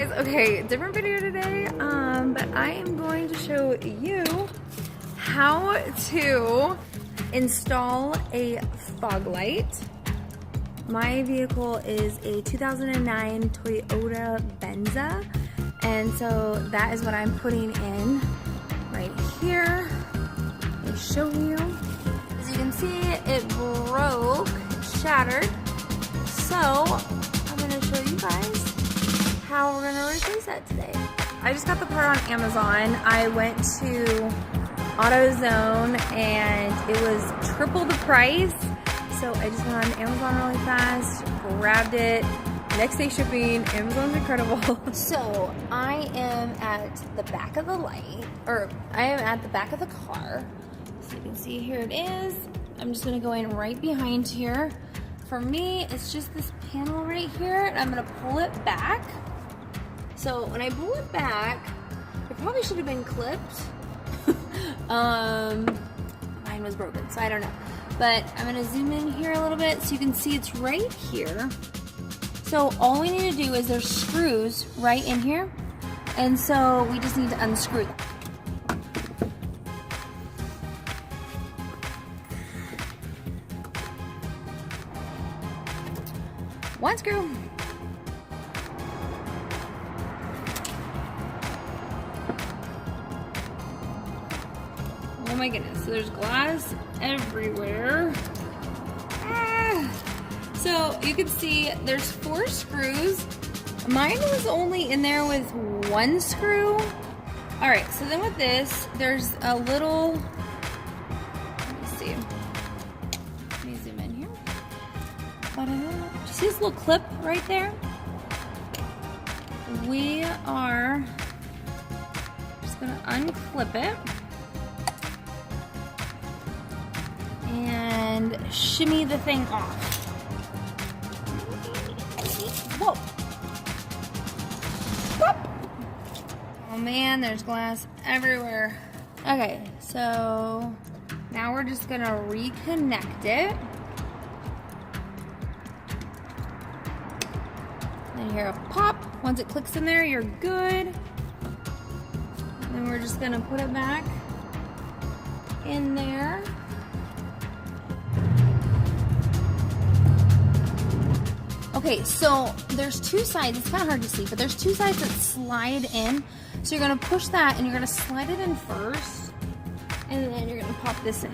guys, okay, different video today, but I am going to show you how to install a fog light. My vehicle is a 2009 Toyota Venza, and so that is what I'm putting in right here. Let me show you. As you can see, it broke, shattered, so I'm gonna show you guys how we're gonna replace that today. I just got the part on Amazon. I went to AutoZone and it was triple the price. So I just went on Amazon really fast, grabbed it, next day shipping. Amazon's incredible. So I am at the back of the light, or I am at the back of the car. So you can see here it is. I'm just gonna go in right behind here. For me, it's just this panel right here, and I'm gonna pull it back. So when I pull it back, it probably should have been clipped. Mine was broken, so I don't know. But I'm gonna zoom in here a little bit so you can see it's right here. So all we need to do is there's screws right in here, and so we just need to unscrew them. One screw. Oh my goodness, so there's glass everywhere. So you can see there's 4 screws. Mine was only in there with 1 screw. All right, so then with this, there's a little, let me see. Let me zoom in here. Do you see this little clip right there? We are just gonna unclip it and shimmy the thing off. Whoa. Whoop. Oh man, there's glass everywhere. Okay, so now we're just gonna reconnect it. And hear a pop. Once it clicks in there, you're good. And then we're just gonna put it back in there. Okay, so there's 2 sides. It's kind of hard to see, but there's 2 sides that slide in. So you're gonna push that and you're gonna slide it in first, and then you're gonna pop this in.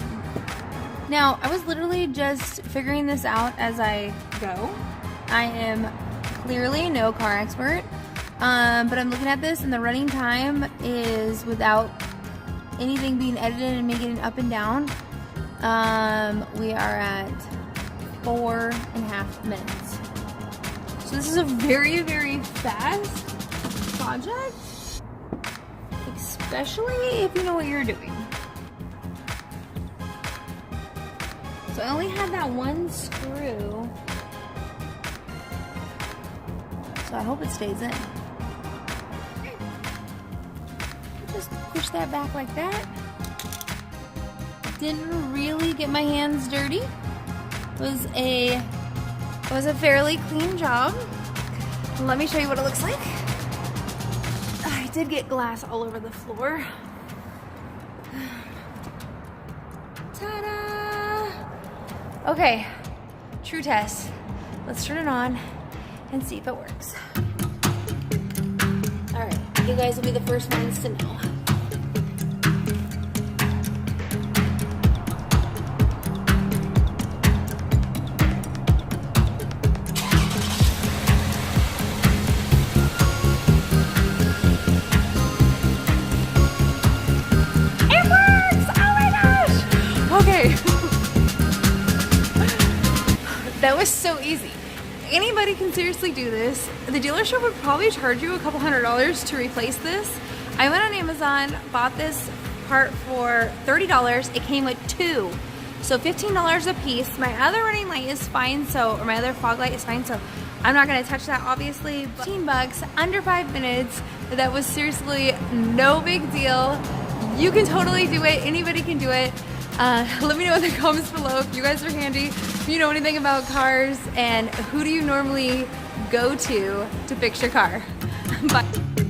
Now, I was literally just figuring this out as I go. I am clearly no car expert, but I'm looking at this and the running time is, without anything being edited and me getting up and down, we are at 4.5 minutes. So this is a very, very fast project, especially if you know what you're doing. So I only had that 1 screw, so I hope it stays in. Just push that back like that. Didn't really get my hands dirty. It was a fairly clean job. Let me show you what it looks like. I did get glass all over the floor. Ta-da! Okay, true test. Let's turn it on and see if it works. All right, you guys will be the first ones to know. That was so easy. Anybody can seriously do this. The dealership would probably charge you a couple $100s to replace this. I went on Amazon, bought this part for $30. It came with 2, so $15 a piece. My other running light is fine, or my other fog light is fine, so I'm not gonna touch that obviously. But $15, under 5 minutes. That was seriously no big deal. You can totally do it. Anybody can do it. Let me know in the comments below if you guys are handy, if you know anything about cars, and who do you normally go to fix your car. Bye.